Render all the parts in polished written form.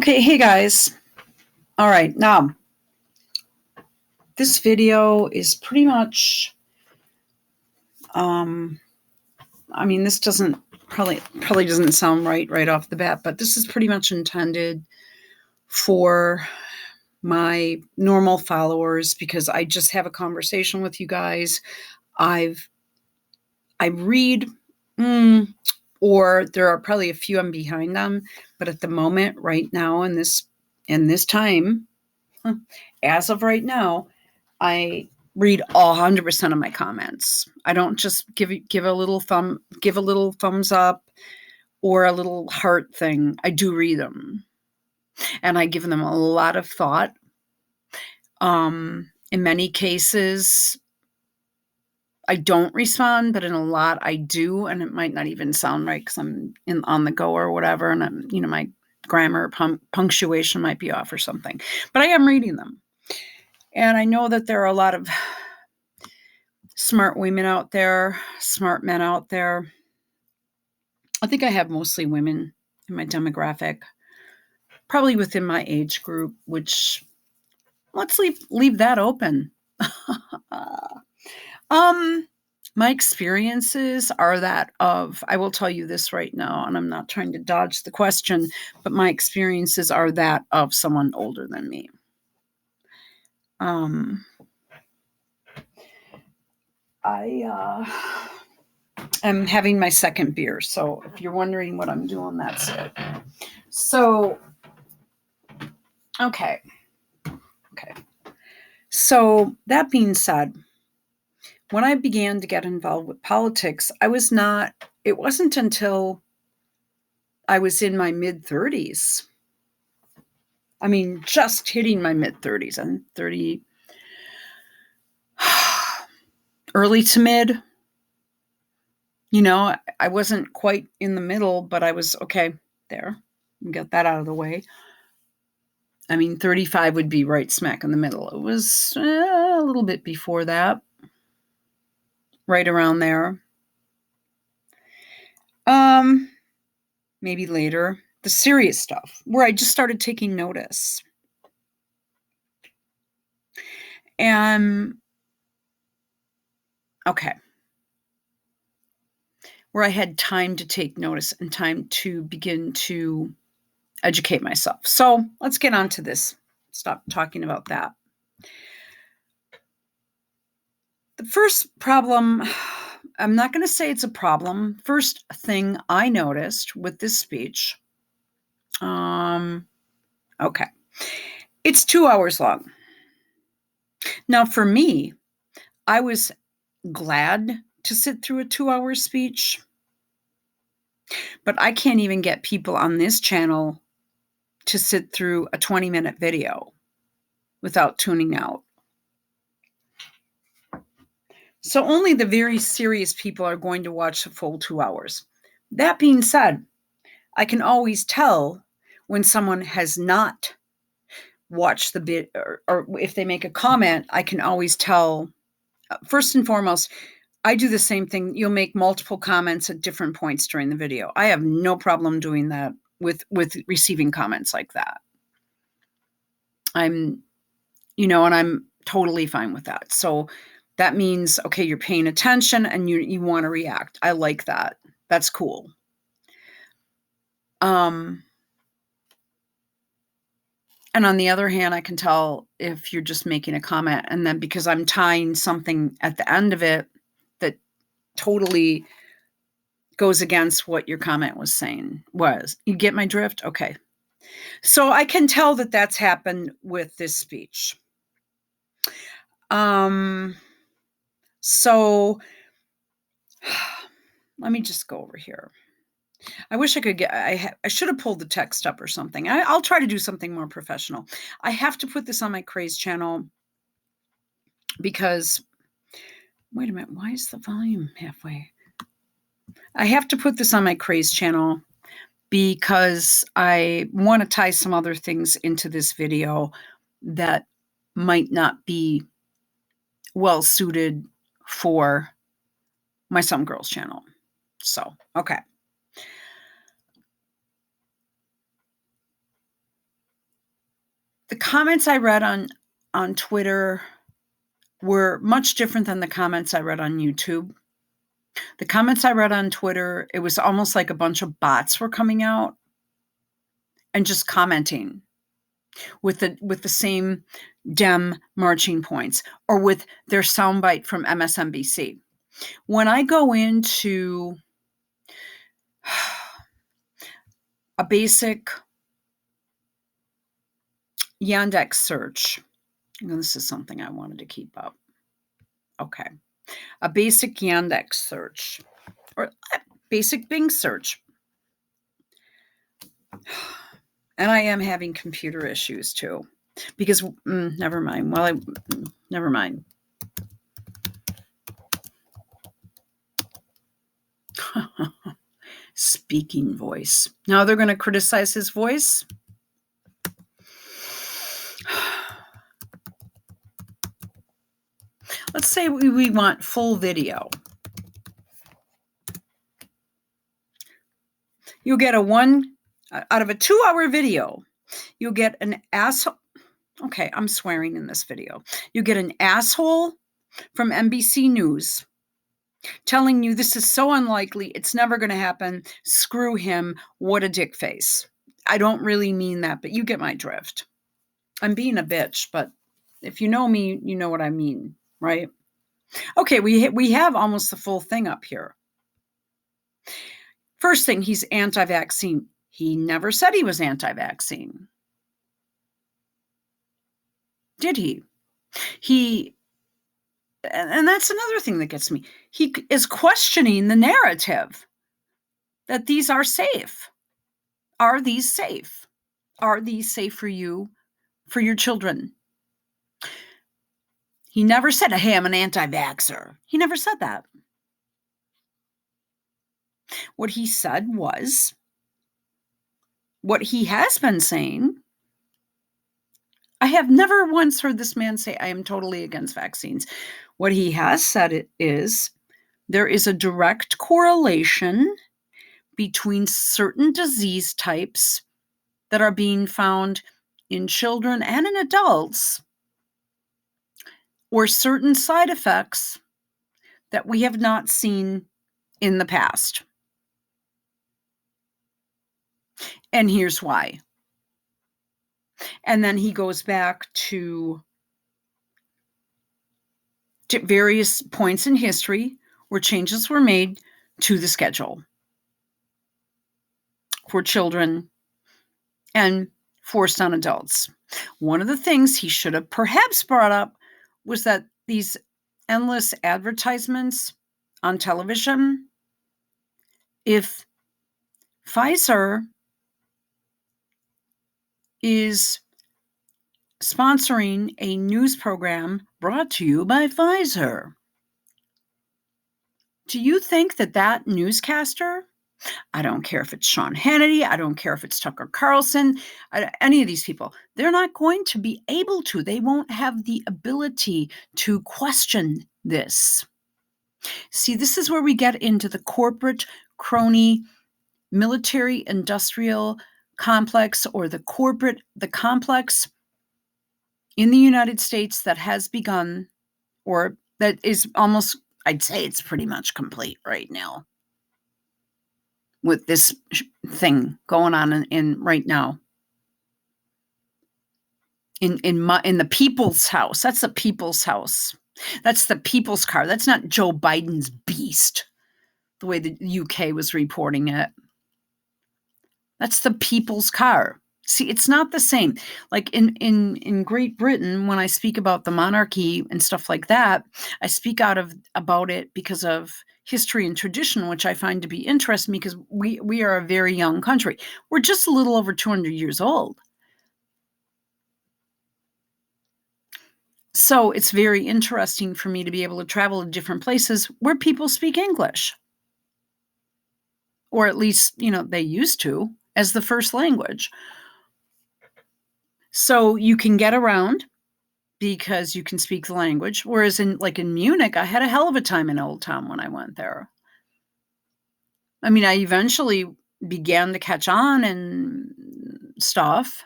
Okay, hey guys. All right, now this video is pretty much, um, this doesn't probably doesn't sound right off the bat, but this is pretty much intended for my normal followers because I just have a conversation with you guys. I read, or there are probably a few I'm behind them, but at the moment, right now, in this time, as of right now, I read 100% of my comments. I don't just give a little thumbs up or a little heart thing. I do read them, and I give them a lot of thought. In many cases, I don't respond, but in a lot I do, and it might not even sound right because I'm on the go or whatever, and my grammar punctuation might be off or something. But I am reading them, and I know that there are a lot of smart women out there, smart men out there. I think I have mostly women in my demographic, probably within my age group, which let's leave that open. My experiences are that of, I will tell you this right now, and I'm not trying to dodge the question, but my experiences are that of someone older than me. I am having my second beer, so if you're wondering what I'm doing, that's it. So, okay. So that being said, when I began to get involved with politics, it wasn't until I was in my mid-30s. Just hitting my mid-30s. I'm 30, early to mid. I wasn't quite in the middle, but I was okay there. Get that out of the way. 35 would be right smack in the middle. It was a little bit before that, right around there. Maybe later. The serious stuff, where I just started taking notice. And, okay. Where I had time to take notice and time to begin to educate myself. So let's get on to this. Stop talking about that. The first problem, I'm not going to say it's a problem. First thing I noticed with this speech, okay, it's 2 hours long. Now, for me, I was glad to sit through a 2-hour speech, but I can't even get people on this channel to sit through a 20-minute video without tuning out. So only the very serious people are going to watch the full 2 hours. That being said, I can always tell when someone has not watched the bit, or if they make a comment, I can always tell. First and foremost, I do the same thing. You'll make multiple comments at different points during the video. I have no problem doing that with receiving comments like that. And I'm totally fine with that. So that means, okay, you're paying attention and you want to react. I like that. That's cool. And on the other hand, I can tell if you're just making a comment, and then because I'm tying something at the end of it that totally goes against what your comment was saying was. You get my drift? Okay. So I can tell that that's happened with this speech. So let me just go over here. I wish I could I should have pulled the text up or something. I'll try to do something more professional. I have to put this on my Craze channel because, wait a minute, why is the volume halfway? I have to put this on my Craze channel because I want to tie some other things into this video that might not be well suited for my Some Girls channel. So, okay. The comments I read on Twitter were much different than the comments I read on YouTube. The comments I read on Twitter, it was almost like a bunch of bots were coming out and just commenting with the same Dem marching points or with their soundbite from MSNBC. When I go into a basic Yandex search, this is something I wanted to keep up. Okay. A basic Yandex search or a basic Bing search. And I am having computer issues too, because never mind. Never mind. Speaking voice. Now they're going to criticize his voice. Let's say we want full video. You'll get out of a 2-hour video, you'll get an asshole. Okay, I'm swearing in this video. You get an asshole from NBC News telling you this is so unlikely, it's never going to happen, screw him, what a dick face. I don't really mean that, but you get my drift. I'm being a bitch, but if you know me, you know what I mean, right? Okay, we have almost the full thing up here. First thing, he's anti-vaccine. He never said he was anti-vaccine. Did he? And that's another thing that gets me. He is questioning the narrative that these are safe. Are these safe? Are these safe for you, for your children? He never said, hey, I'm an anti-vaxxer. He never said that. What he said was, what he has been saying, I have never once heard this man say, I am totally against vaccines. What he has said is, there is a direct correlation between certain disease types that are being found in children and in adults, or certain side effects that we have not seen in the past. And here's why. And then he goes back to various points in history where changes were made to the schedule for children and forced on adults. One of the things he should have perhaps brought up was that these endless advertisements on television, if Pfizer is sponsoring a news program brought to you by Pfizer, do you think that newscaster, I don't care if it's Sean Hannity, I don't care if it's Tucker Carlson, any of these people, they're not going to be able to. They won't have the ability to question this. See, this is where we get into the corporate crony military industrial complex, or the complex in the United States that has begun, or that is almost, I'd say it's pretty much complete right now with this thing going on in right now in the people's house. That's the people's house. That's the people's car. That's not Joe Biden's beast, the way the UK was reporting it. That's the people's car. See, it's not the same. Like in Great Britain, when I speak about the monarchy and stuff like that, I speak about it because of history and tradition, which I find to be interesting, because we are a very young country. We're just a little over 200 years old. So it's very interesting for me to be able to travel to different places where people speak English. Or at least, they used to, as the first language. So you can get around because you can speak the language. Whereas in Munich, I had a hell of a time in Old Town when I went there. I mean, I eventually began to catch on and stuff.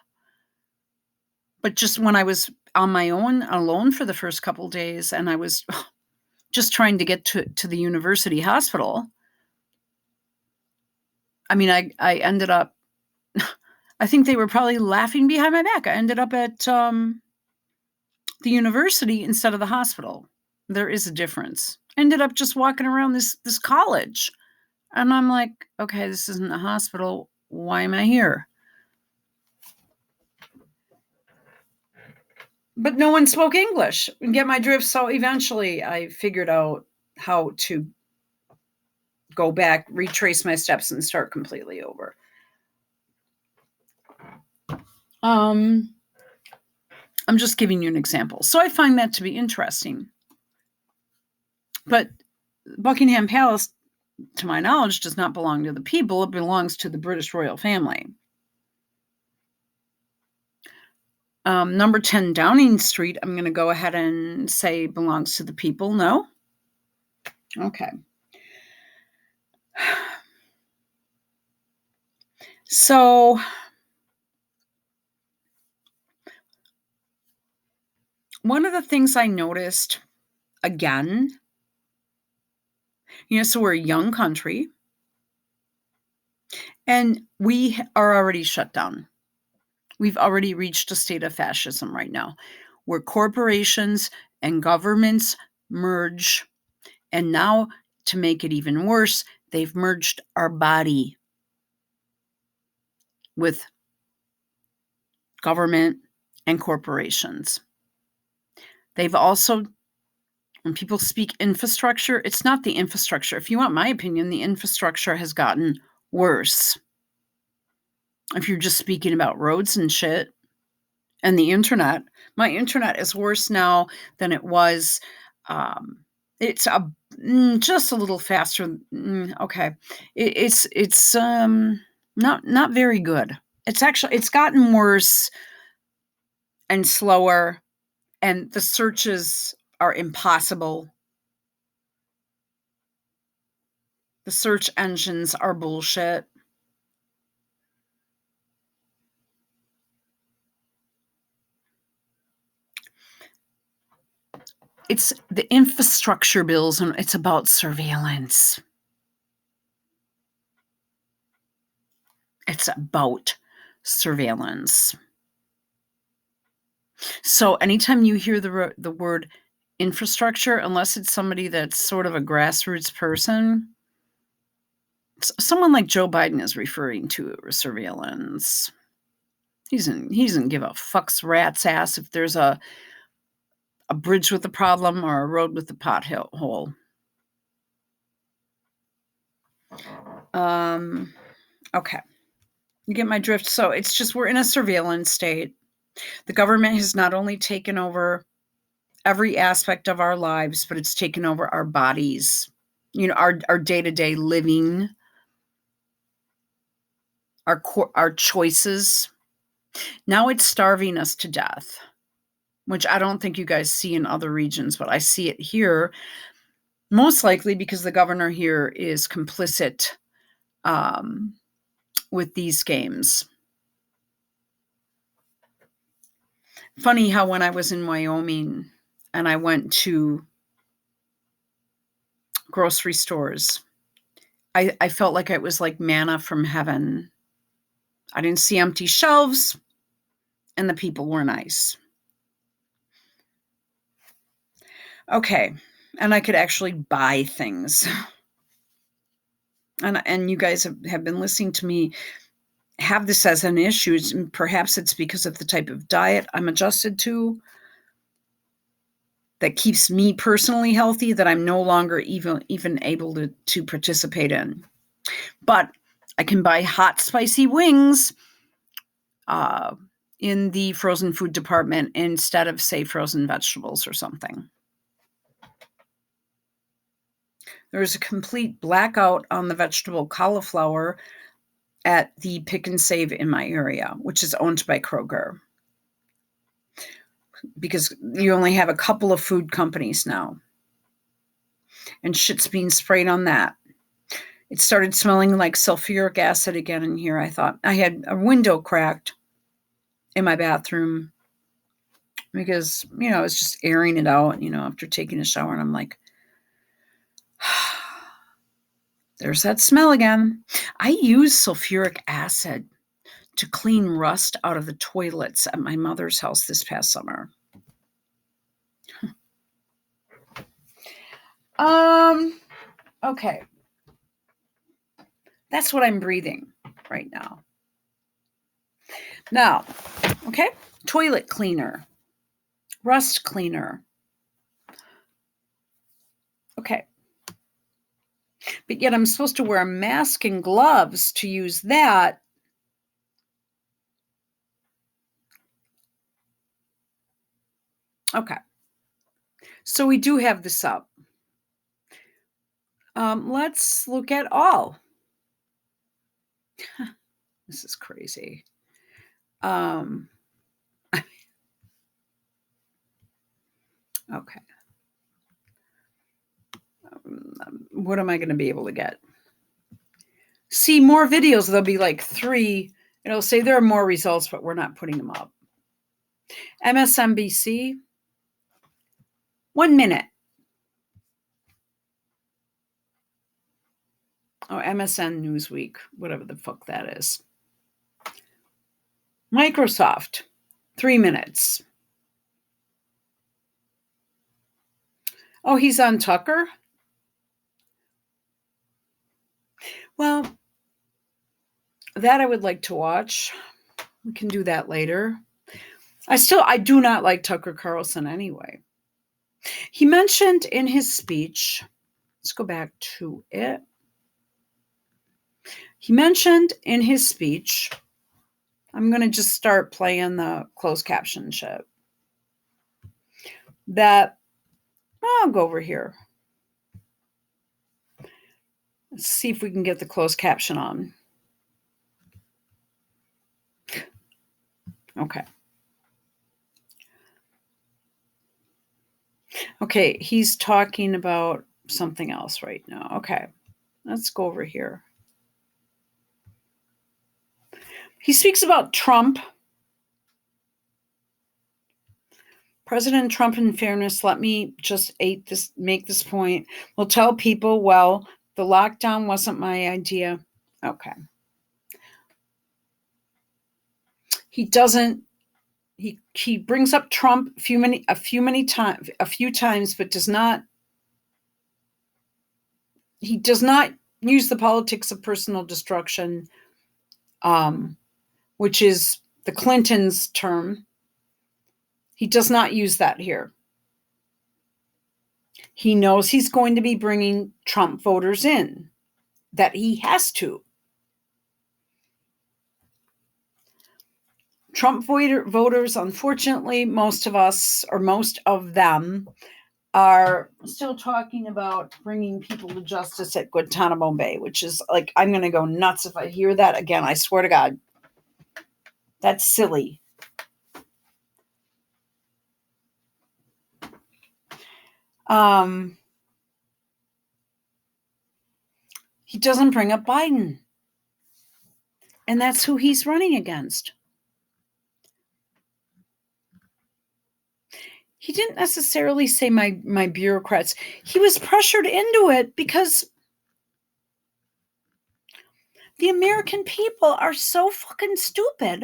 But just when I was on my own, alone for the first couple days, and I was just trying to get to the university hospital, I mean, I ended up, I think they were probably laughing behind my back. I ended up at the university instead of the hospital. There is a difference. Ended up just walking around this college. And I'm like, okay, this isn't a hospital. Why am I here? But no one spoke English. Get my drift. So eventually I figured out how to go back, retrace my steps, and start completely over. I'm just giving you an example. So I find that to be interesting. But Buckingham Palace, to my knowledge, does not belong to the people. It belongs to the British royal family. Number 10 Downing Street, I'm going to go ahead and say belongs to the people. No? Okay. So one of the things I noticed again, so we're a young country and we are already shut down. We've already reached a state of fascism right now, where corporations and governments merge. And now, to make it even worse, they've merged our body with government and corporations. They've also, when people speak infrastructure, it's not the infrastructure. If you want my opinion, the infrastructure has gotten worse. If you're just speaking about roads and shit and the internet, my internet is worse now than it was. It's just a little faster. Okay. It's not very good. It's gotten worse and slower, and the searches are impossible. The search engines are bullshit. It's the infrastructure bills, and it's about surveillance. It's about surveillance. So anytime you hear the word infrastructure, unless it's somebody that's sort of a grassroots person, someone like Joe Biden is referring to surveillance. He doesn't give a fuck's rat's ass if there's a bridge with a problem or a road with a pothole. Okay. You get my drift? So it's just we're in a surveillance state. The government has not only taken over every aspect of our lives, but it's taken over our bodies, our day-to-day living, our choices. Now it's starving us to death, which I don't think you guys see in other regions, but I see it here, most likely because the governor here is complicit with these games. Funny how when I was in Wyoming and I went to grocery stores, I felt like it was like manna from heaven. I didn't see empty shelves, and the people were nice. Okay, and I could actually buy things. And you guys have been listening to me have this as an issue. Perhaps it's because of the type of diet I'm adjusted to that keeps me personally healthy that I'm no longer even able to participate in. But I can buy hot, spicy wings in the frozen food department instead of, say, frozen vegetables or something. There's a complete blackout on the vegetable cauliflower at the Pick and Save in my area, which is owned by Kroger, because you only have a couple of food companies now. And shit's being sprayed on that. It started smelling like sulfuric acid again in here. I thought I had a window cracked in my bathroom. because, I was just airing it out, after taking a shower, and I'm like, there's that smell again. I use sulfuric acid to clean rust out of the toilets at my mother's house this past summer. Okay. That's what I'm breathing right now. Now, okay, toilet cleaner, rust cleaner. Okay. But yet I'm supposed to wear a mask and gloves to use that. Okay. So we do have this up. Let's look at all. This is crazy. Okay. What am I going to be able to get? See more videos. There'll be like 3. It'll say there are more results, but we're not putting them up. MSNBC, 1 minute. Oh, MSN Newsweek, whatever the fuck that is. Microsoft, 3 minutes. Oh, he's on Tucker? Well, that I would like to watch. We can do that later. I do not like Tucker Carlson anyway. He mentioned in his speech, let's go back to it. He mentioned in his speech, I'm going to just start playing the closed caption shit, that, I'll go over here. Let's see if we can get the closed caption on. Okay. Okay, he's talking about something else right now. Okay, let's go over here. He speaks about Trump. President Trump, in fairness, let me just make this point. Will tell people, well, the lockdown wasn't my idea. Okay. He doesn't. He brings up Trump a few times, but does not. He does not use the politics of personal destruction, which is the Clintons' term. He does not use that here. He knows he's going to be bringing Trump voters in, that he has to. Trump voters, unfortunately, most of them are still talking about bringing people to justice at Guantanamo Bay, which is like, I'm going to go nuts if I hear that again. I swear to God. That's silly. He doesn't bring up Biden. And that's who he's running against. He didn't necessarily say my bureaucrats. He was pressured into it because the American people are so fucking stupid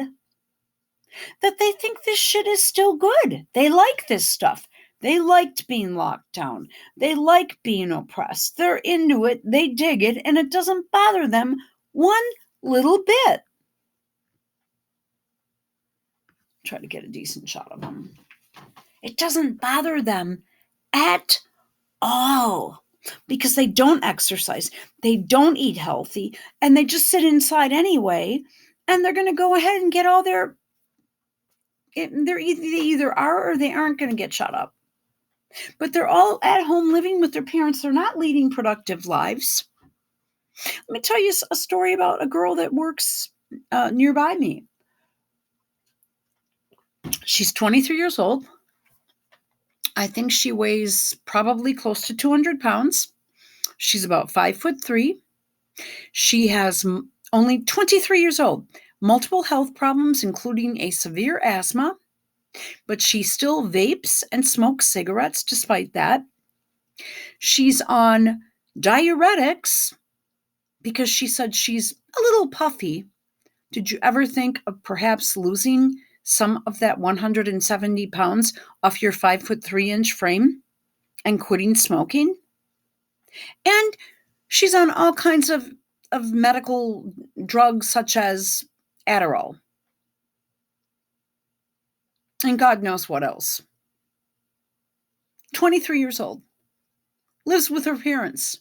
that they think this shit is still good. They like this stuff. They liked being locked down. They like being oppressed. They're into it. They dig it, and it doesn't bother them one little bit. Try to get a decent shot of them. It doesn't bother them at all because they don't exercise. They don't eat healthy, and they just sit inside anyway, and they're going to go ahead and get all they either are or they aren't going to get shot up. But they're all at home living with their parents. They're not leading productive lives. Let me tell you a story about a girl that works nearby me. She's 23 years old. I think she weighs probably close to 200 pounds. She's about 5'3". She has only 23 years old, multiple health problems, including a severe asthma. but she still vapes and smokes cigarettes despite that. She's on diuretics because she said she's a little puffy. Did you ever think of perhaps losing some of that 170 pounds off your 5'3" frame and quitting smoking? And she's on all kinds of medical drugs such as Adderall. And God knows what else. 23 years old. Lives with her parents.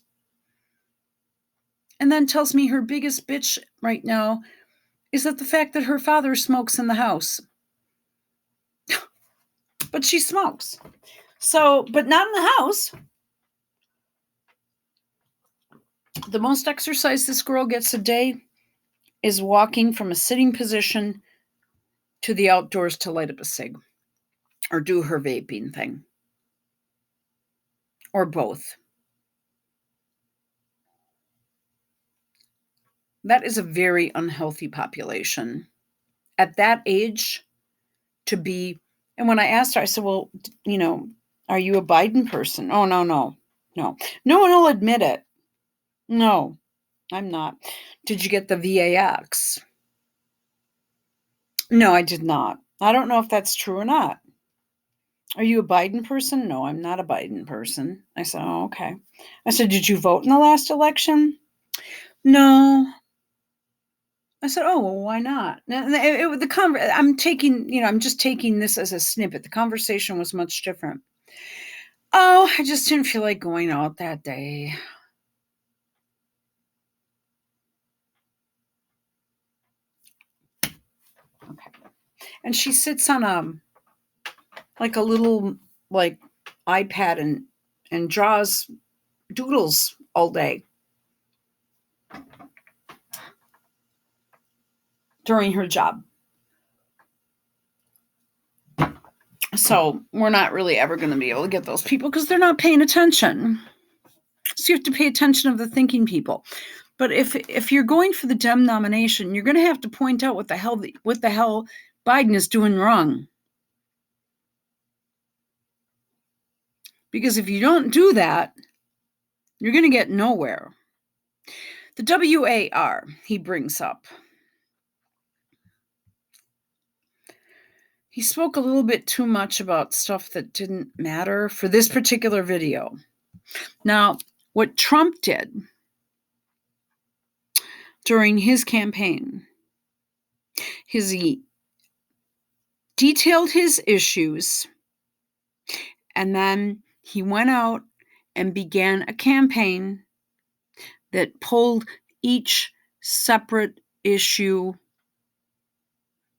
And then tells me her biggest bitch right now is that the fact that her father smokes in the house. But she smokes. So, but not in the house. The most exercise this girl gets a day is walking from a sitting position to the outdoors to light up a cig or do her vaping thing or both. That is a very unhealthy population. At that age, to be, and when I asked her, I said, well, are you a Biden person? Oh, no. No one will admit it. No, I'm not. Did you get the VAX? No, I did not. I don't know if that's true or not. Are you a Biden person? No, I'm not a Biden person. I said, oh, okay. I said, did you vote in the last election? No. I said, oh, well, why not? I'm just taking this as a snippet. The conversation was much different. Oh, I just didn't feel like going out that day. Okay. And she sits on a little iPad and draws doodles all day during her job. So we're not really ever going to be able to get those people because they're not paying attention. So you have to pay attention of the thinking people. But if you're going for the Dem nomination, you're going to have to point out what the hell Biden is doing wrong. Because if you don't do that, you're going to get nowhere. The WAR he brings up. He spoke a little bit too much about stuff that didn't matter for this particular video. Now, what Trump did during his campaign is he detailed his issues, and then he went out and began a campaign that pulled each separate issue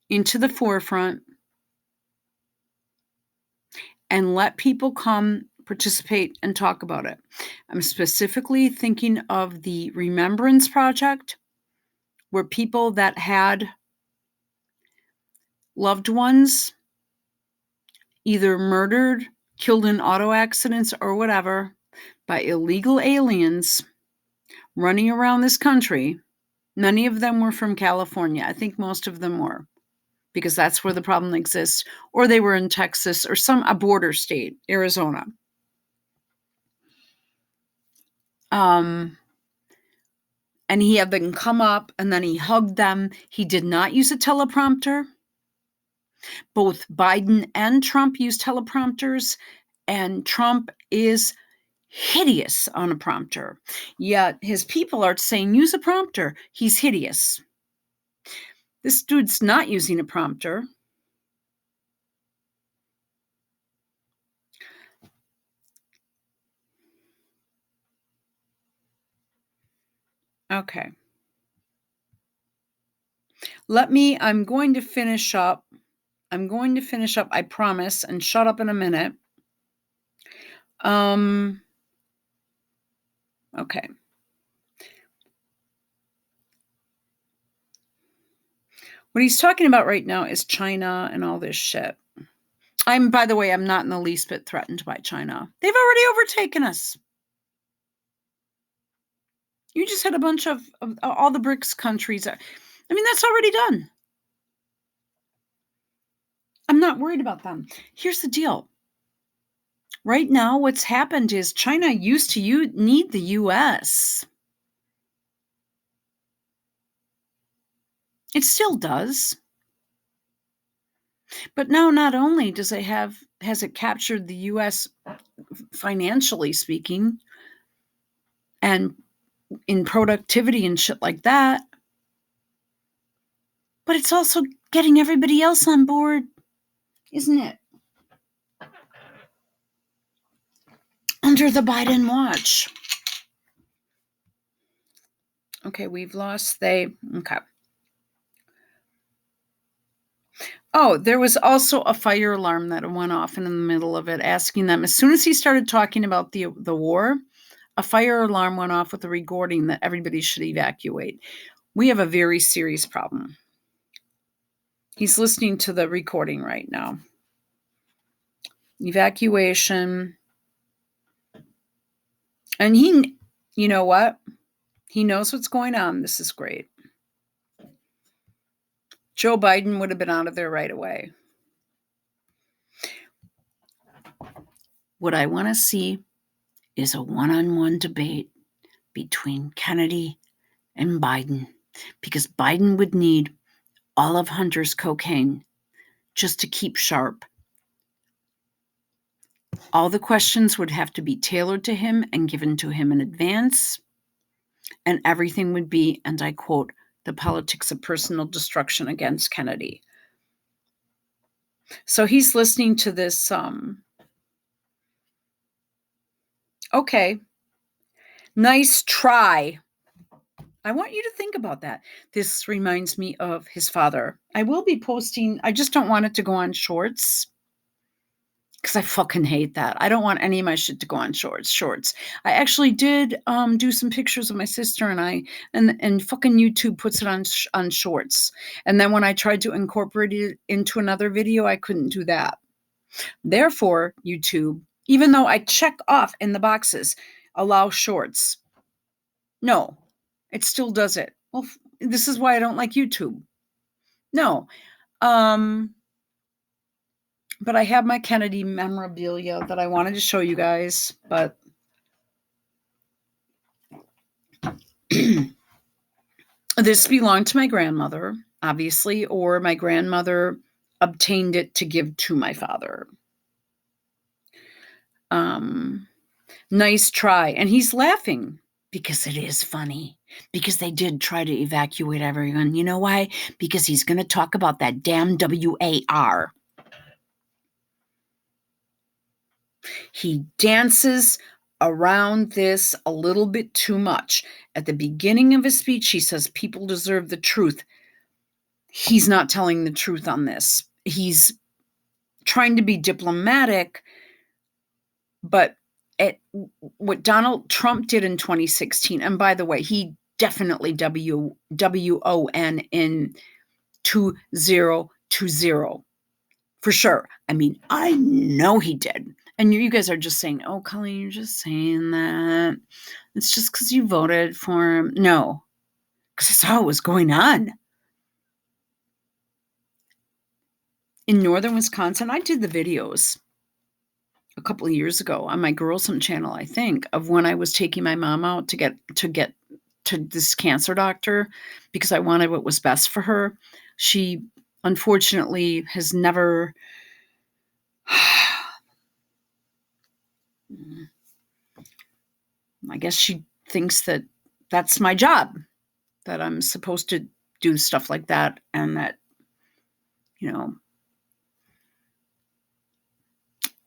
into the forefront and let people come participate and talk about it. I'm specifically thinking of the Remembrance Project, where people that had loved ones either murdered, killed in auto accidents, or whatever by illegal aliens running around this country. Many of them were from California. I think most of them were, because that's where the problem exists. Or they were in Texas or a border state, Arizona. And he had them come up and then he hugged them. He did not use a teleprompter. Both Biden and Trump used teleprompters, and Trump is hideous on a prompter. Yet his people are saying, use a prompter. He's hideous. This dude's not using a prompter. Okay. I'm going to finish up, I promise, and shut up in a minute. Okay. What he's talking about right now is China and all this shit. By the way, I'm not in the least bit threatened by China. They've already overtaken us. You just had a bunch of all the BRICS countries. That's already done. I'm not worried about them. Here's the deal. Right now, what's happened is China used to need the US. It still does. But now not only has it captured the US financially speaking and in productivity and shit like that, but it's also getting everybody else on board, isn't it? Under the Biden watch. Okay, we've lost okay. Oh, there was also a fire alarm that went off in the middle of it, asking them, as soon as he started talking about the war, a fire alarm went off with a recording that everybody should evacuate. We have a very serious problem. He's listening to the recording right now. Evacuation. And you know what? He knows what's going on. This is great. Joe Biden would have been out of there right away. What I want to see is a one-on-one debate between Kennedy and Biden, because Biden would need all of Hunter's cocaine just to keep sharp. All the questions would have to be tailored to him and given to him in advance, and everything would be, and I quote, the politics of personal destruction against Kennedy. So he's listening to this, okay, nice try. I want you to think about that. This reminds me of his father. I will be posting, I just don't want it to go on shorts because I fucking hate that. I don't want any of my shit to go on shorts. I actually did do some pictures of my sister and I, and fucking YouTube puts it on shorts. And then when I tried to incorporate it into another video, I couldn't do that. Therefore, YouTube, even though I check off in the boxes, allow shorts, no, it still does it. Well, this is why I don't like YouTube. No. But I have my Kennedy memorabilia that I wanted to show you guys, but this belonged to my grandmother, obviously, or my grandmother obtained it to give to my father. Nice try. And he's laughing because it is funny, because they did try to evacuate everyone. You know why? Because he's going to talk about that damn WAR. He dances around this a little bit too much. At the beginning of his speech, he says people deserve the truth. He's not telling the truth on this. He's trying to be diplomatic, but what Donald Trump did in 2016, and by the way, he definitely WON in 2020 for sure. I mean, I know he did. And you guys are just saying, oh, Colleen, you're just saying that. It's just because you voted for him. No, because I saw what was going on. In northern Wisconsin, I did the videos a couple of years ago on my Girlsome channel, I think, of when I was taking my mom out to get to this cancer doctor because I wanted what was best for her. She unfortunately has never I guess she thinks that that's my job, that I'm supposed to do stuff like that, and that, you know,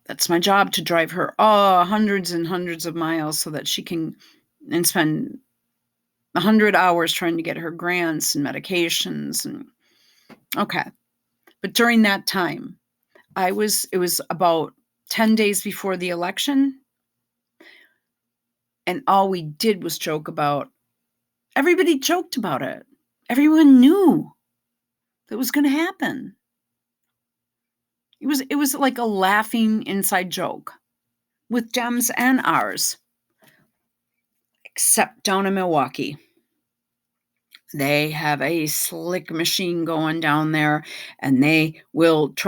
that's my job to drive her hundreds and hundreds of miles so that she can and spend 100 hours trying to get her grants and medications. And okay. But during that time, it was about 10 days before the election. And all we did was joke about, everybody joked about it. Everyone knew that was going to happen. It was like a laughing inside joke with Dems and ours, except down in Milwaukee. They have a slick machine going down there, and they will try